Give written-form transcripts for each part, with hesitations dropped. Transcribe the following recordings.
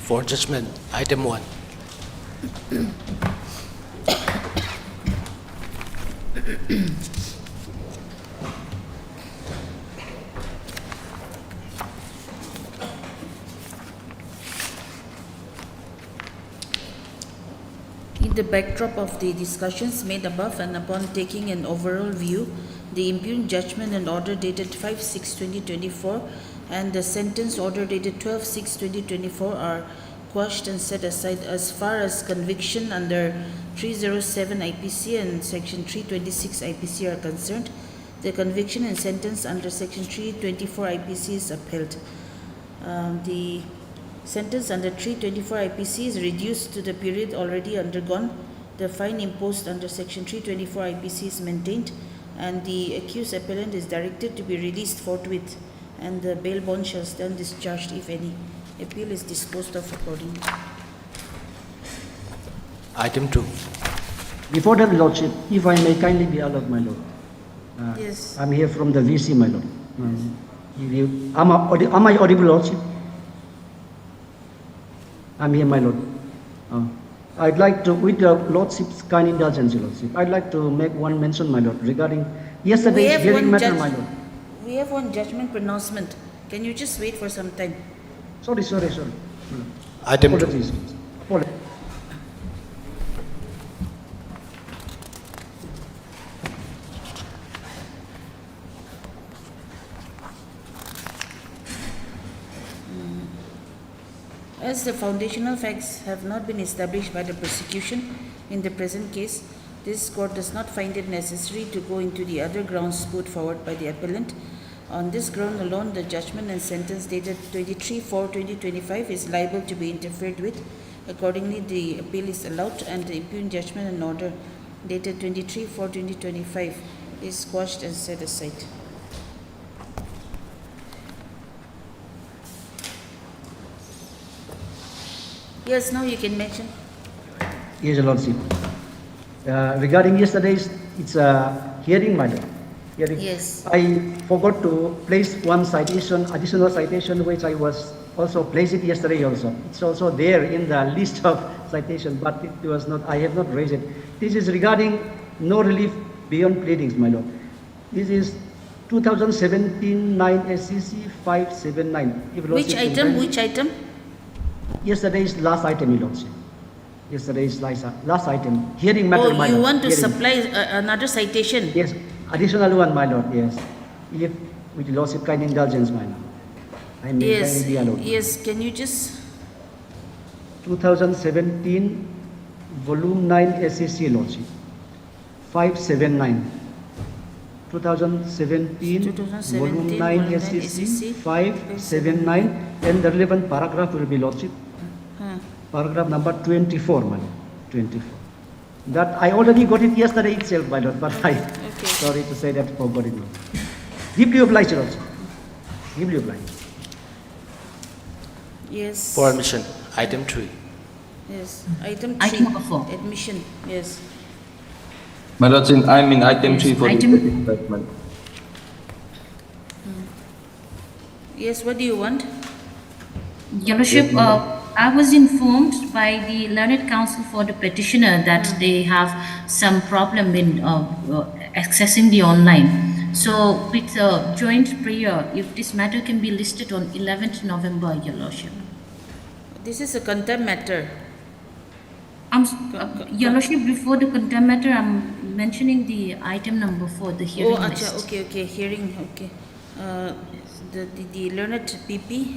For judgment, item 1. In the backdrop of the discussions made above and upon taking an overall view, the impugned judgment and order dated 5/6/2024 and the sentence order dated 12/6/2024 are quashed and set aside as far as conviction under 307 IPC and section 326 IPC are concerned. The conviction and sentence under section 324 IPC is upheld. The sentence under 324 IPC is reduced to the period already undergone. The fine imposed under section 324 IPC is maintained and the accused appellant is directed to be released forthwith and the bail bond shall stand discharged if any. Appeal is disposed of accordingly. Item 2. Before that, Lordship, if I may kindly be allowed, my Lord. Yes. I'm here from the VC, my Lord. Am I audible, Lordship? I'm here, my Lord. I'd like to, with the Lordship's kind indulgence, Lordship, I'd like to make one mention, my Lord, regarding yesterday's hearing matter, my Lord. We have one judgment pronouncement. Can you just wait for some time? Sorry. Item 2. Apologies. Apologies. As the foundational facts have not been established by the prosecution in the present case, this court does not find it necessary to go into the other grounds put forward by the appellant. On this ground alone, the judgment and sentence dated 23/4/2025 is liable to be interfered with. Accordingly, the appeal is allowed and the impugned judgment and order dated 23/4/2025 is quashed and set aside. Yes, now you can mention. Yes, Your Lordship. Regarding yesterday's hearing, my Lord. Hearing, Yes. I forgot to place one citation, additional citation, which I was also placed it yesterday also. It's also there in the list of citation, but it was not, I have not raised it. This is regarding no relief beyond pleadings, my Lord. This is 2017-9 SCC 579. If Which Lordship can item? kindly- Which item? Yesterday's last item, Your Lordship. Yesterday's last item. Hearing matter, my Oh, you Lord. want to Hearing. supply another citation? Yes, additional one, my Lord, yes. If with the Lordship kind indulgence, my Lord. I may Yes, kindly be allowed. yes, can you just, 2017, volume 9 SCC, Lordship. 579. 2017, volume 9 SCC, 579, and the relevant paragraph will be, Lordship. Paragraph number 24, my Lord. 24. That I already got it yesterday itself, my Lord, but I, okay. sorry to say that, forgot it, Lord. Deeply obliged, Lord. Deeply obliged. Yes. For admission, item 3. Yes, item Item 3. number 4. Admission, yes. My Lord, I'm in item Yes, 3 for item- the judgment. Yes, what do you want? Your Lordship, I was informed by the learned counsel for the petitioner that they have some problem in accessing the online. So with joint prayer, if this matter can be listed on 11th November, Your Lordship. This is a contempt matter. Your Lordship, before the contempt matter, I'm mentioning the item number 4, the hearing Oh, list. acha, okay, hearing, okay. The learned PP,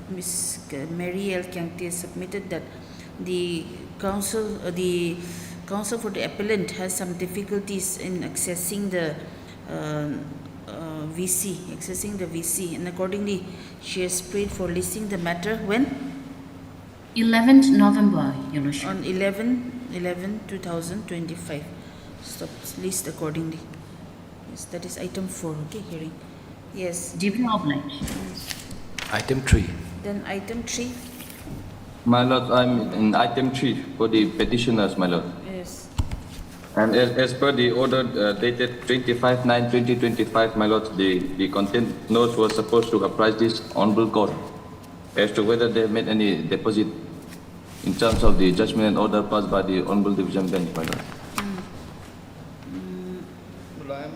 Miss Mary L. Kyangte submitted that the counsel for the appellant has some difficulties in accessing the VC, and accordingly she has prayed for listing the matter when? 11th November, Your Lordship. On 11/11/2025. Stop, list accordingly. Yes, that is item 4, okay, hearing. Yes. Deeply obliged. Item 3. Then item 3. My Lord, I'm in item 3 for the petitioners, my Lord. Yes. And as per the order dated 25/9/2025, my Lord, the content notes were supposed to apprise this honorable court. as to whether they made any deposit in terms of the judgment and order passed by the Honorable Division Bench, my lord. Well, I am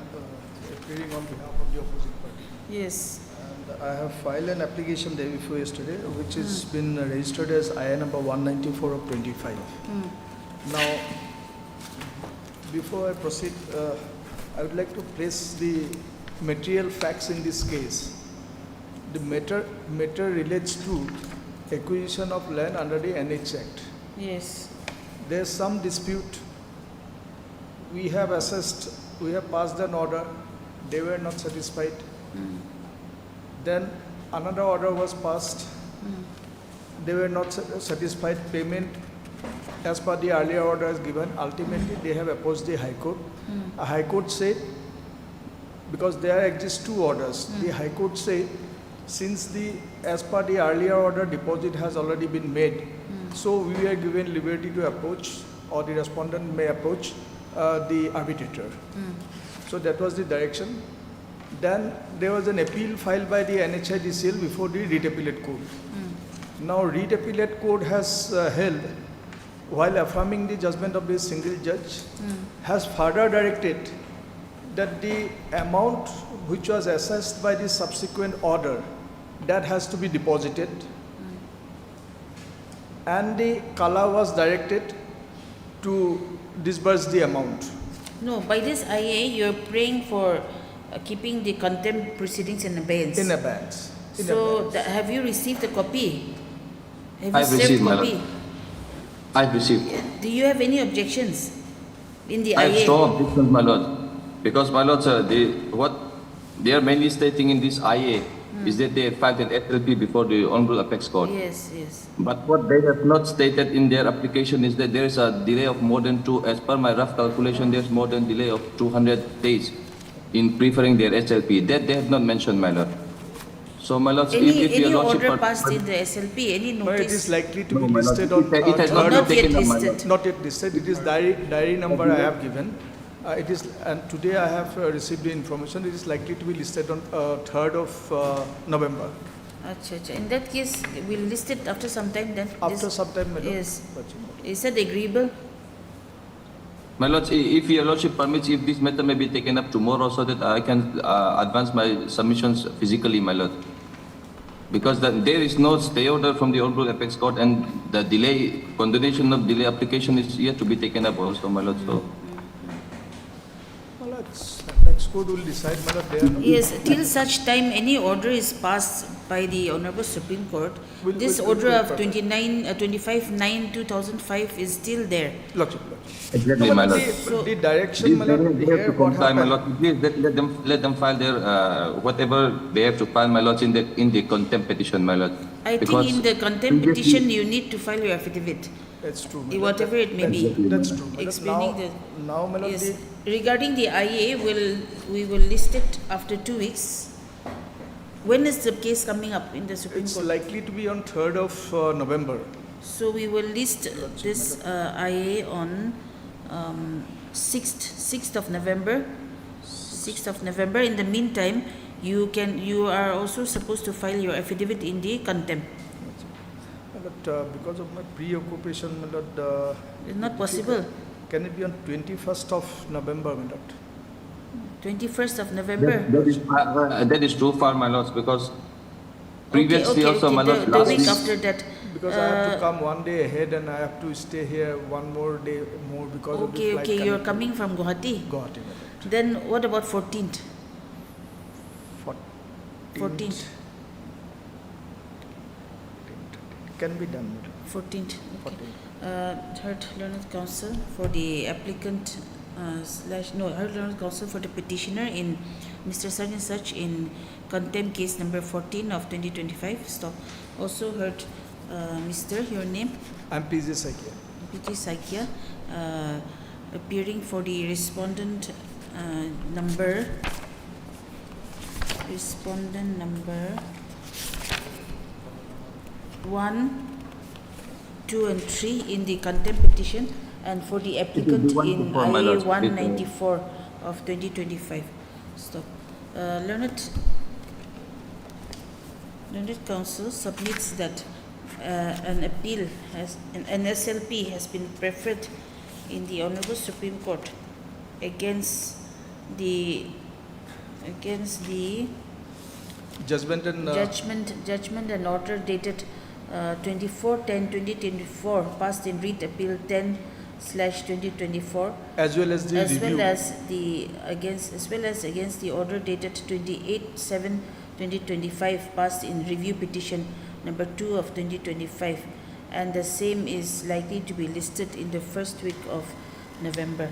appearing on behalf of the opposing party. Yes. And I have filed an application day before yesterday, which has been registered as IA number 194 of 25. Now, before I proceed, I would like to place the material facts in this case. The matter relates to acquisition of land under the NH Act. Yes. There is some dispute. We have assessed, we have passed an order, they were not satisfied. Then another order was passed, they were not satisfied, payment as per the earlier order is given. Ultimately, they have approached the High Court. A High Court said, because there exist two orders, the High Court said, since as per the earlier order, deposit has already been made, so we are given liberty to approach, or the respondent may approach the arbitrator. So that was the direction. Then there was an appeal filed by the NHIDCL before the Writ Appellate Court. Now Writ Appellate Court has held, while affirming the judgment of this single judge, has further directed that the amount which was assessed by the subsequent order, that has to be deposited, and the Kala was directed to disburse the amount. No, by this IA, you're praying for keeping the contempt proceedings in abeyance. In abeyance. So, have you received a copy? Have you I've served received, my copy? lord. I've received. Do you have any objections in the I have IA? strong objections, my lord. Because, my lord, sir, what they are mainly stating in this IA is that they filed an SLP before the Honorable Apex Court. Yes, yes. But what they have not stated in their application is that there is a delay of more than as per my rough calculation, there's more than delay of 200 days in preferring their SLP. That they have not mentioned, my lord. So, my lord, if Any your lordship... order passed in the SLP, any But it is notice? likely to No, be my lord, listed on it has not third been of- taken up, my lord. Not yet listed. It is diary number I have given. It is, and today I have received the information. It is likely to be listed on 3rd of November. Acha, acha. In that case, we'll list it after some time then. After some time, madam. Yes. Is that agreeable? My lords, if your lordship permits, if this matter may be taken up tomorrow so that I can advance my submissions physically, my lord. Because there is no stay order from the Honorable Apex Court, and the delay, condonation of delay application is yet to be taken up also, my lord. So, Well, it's Apex Court will decide whether they are not. Yes, till such time any order is passed by the Honorable Supreme Court, this order of 25/9/2005 is still there. Lordship. exactly, my lord. The direction, my lord, They have here to what comply, my happened. lord. Please let them file their whatever they have to file, my lords, in the contempt petition, my lord. I think Because in the contempt previously- petition you need to file your affidavit, That's true. my lord. whatever it may be. That's true. my lord. Explaining the- Now, my lord, Yes, regarding the IA, we will list it after 2 weeks. When is the case coming up in the Supreme it's Court? likely to be on 3rd of November. So we will list this IA on 6th of November. 6th of November. In the meantime, you are also supposed to file your affidavit in the contempt. But because of my preoccupation, my lord, It's not possible. can it be on 21st of November, my lord? 21st of November. that is too far, my lords, because previously also, my lord, the last week week, after that. Because I have to come one day ahead and I have to stay here one more day more because of the Okay, flight. okay, you're connectivity. coming from Guwahati. Guwahati, my lord. Then what about 14th? 14th. Can be done, my lord. 14th. Okay. 14th. Third Learned Counsel for the applicant Third Learned Counsel for the petitioner in Mr. Such and Such in contempt case number 14 of 2025. Stop. Also heard Mr. Your name? I'm PJ Sakia. PT Sakya, appearing for the respondent number 1, 2 and 3 in the contempt petition, and for the applicant in IA 194 of 2025. Stop. Learned Learned Counsel submits that an appeal an SLP has been preferred in the Honorable Supreme Court against the Judgment and judgment and order dated 24/10/2024, passed in writ appeal 10/2024, as well as the review. as well as against the order dated 28/7/2025, passed in review petition number 2 of 2025, and the same is likely to be listed in the first week of November.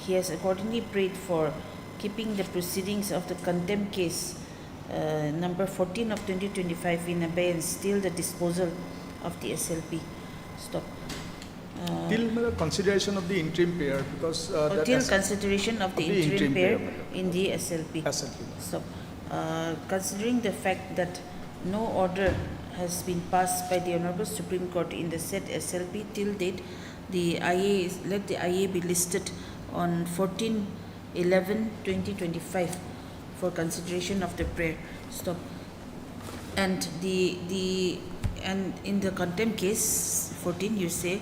He has accordingly prayed for keeping the proceedings of the contempt case number 14 of 2025 in abeyance till the disposal of the SLP. Stop. Till consideration of the interim payer, because that Till as- consideration of the of the interim interim payer payer, in the SLP. SLP. So, considering the fact that no order has been passed by the Honorable Supreme Court in the said SLP till date, the IA let the IA be listed on 14/11/2025 for consideration of the prayer. Stop. And and in the contempt case 14, you say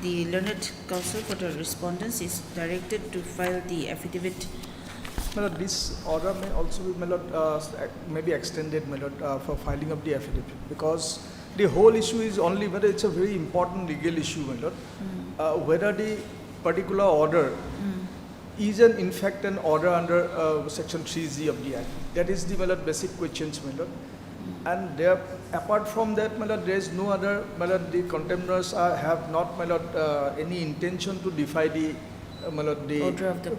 the learned counsel for the respondents is directed to file the affidavit. My lord, this order may also be, my lord, may be extended, my lord, for filing of the affidavit, because the whole issue is only whether it's a very important legal issue, my lord, whether the particular order is in fact an order under section 3Z of the Act. That is the, my lord, basic questions, my lord. And there, apart from that, my lord, there is no other, my lord, the contemners have not, my lord, any intention to defy the, my lord, the Order of the-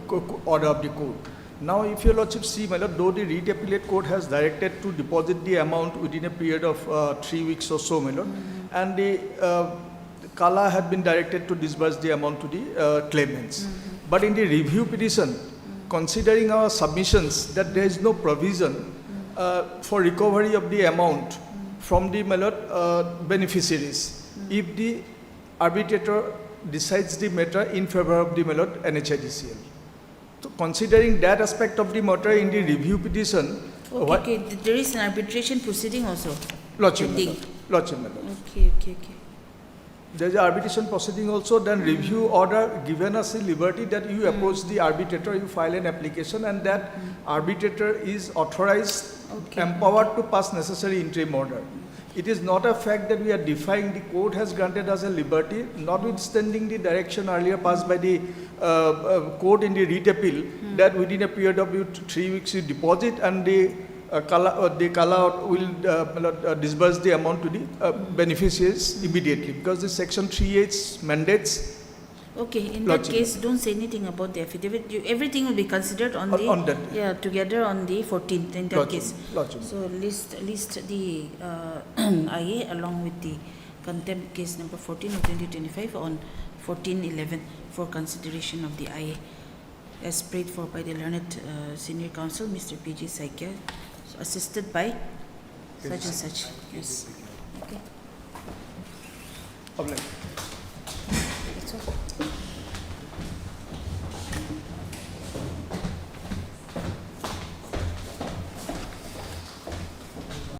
order of the court. Now, if your lordship see, my lord, though the writ appellate court has directed to deposit the amount within a period of 3 weeks or so, my lord, and the Kala had been directed to disburse the amount to the claimants. But in the review petition, considering our submissions that there is no provision for recovery of the amount from the, my lord, beneficiaries, if the arbitrator decides the matter in favor of the, my lord, NHIDCL. So considering that aspect of the matter in the review petition, Okay, there is an arbitration proceeding also. Lordship, my pending. lord, Lordship, my lord. Okay. There is an arbitration proceeding also, then review order given us the liberty that you approach the arbitrator, you file an application, and that arbitrator is authorized, Okay. empowered to pass necessary interim order. It is not a fact that we are defying, the court has granted us a liberty, notwithstanding the direction earlier passed by the court in the writ appeal, that within a period of 3 weeks you deposit and the Kala will disburse the amount to the beneficiaries immediately, because the section 3H mandates Okay, in that Lordship. case, don't say anything about the affidavit. Everything will be considered on the on that. together on the 14th in that Lordship, case. Lordship. So list the IA along with the contempt case number 14 of 2025 on 14/11 for consideration of the IA, as prayed for by the learned senior counsel, Mr. PG Saikia, assisted by such and such. Yes. Okay. Obliged.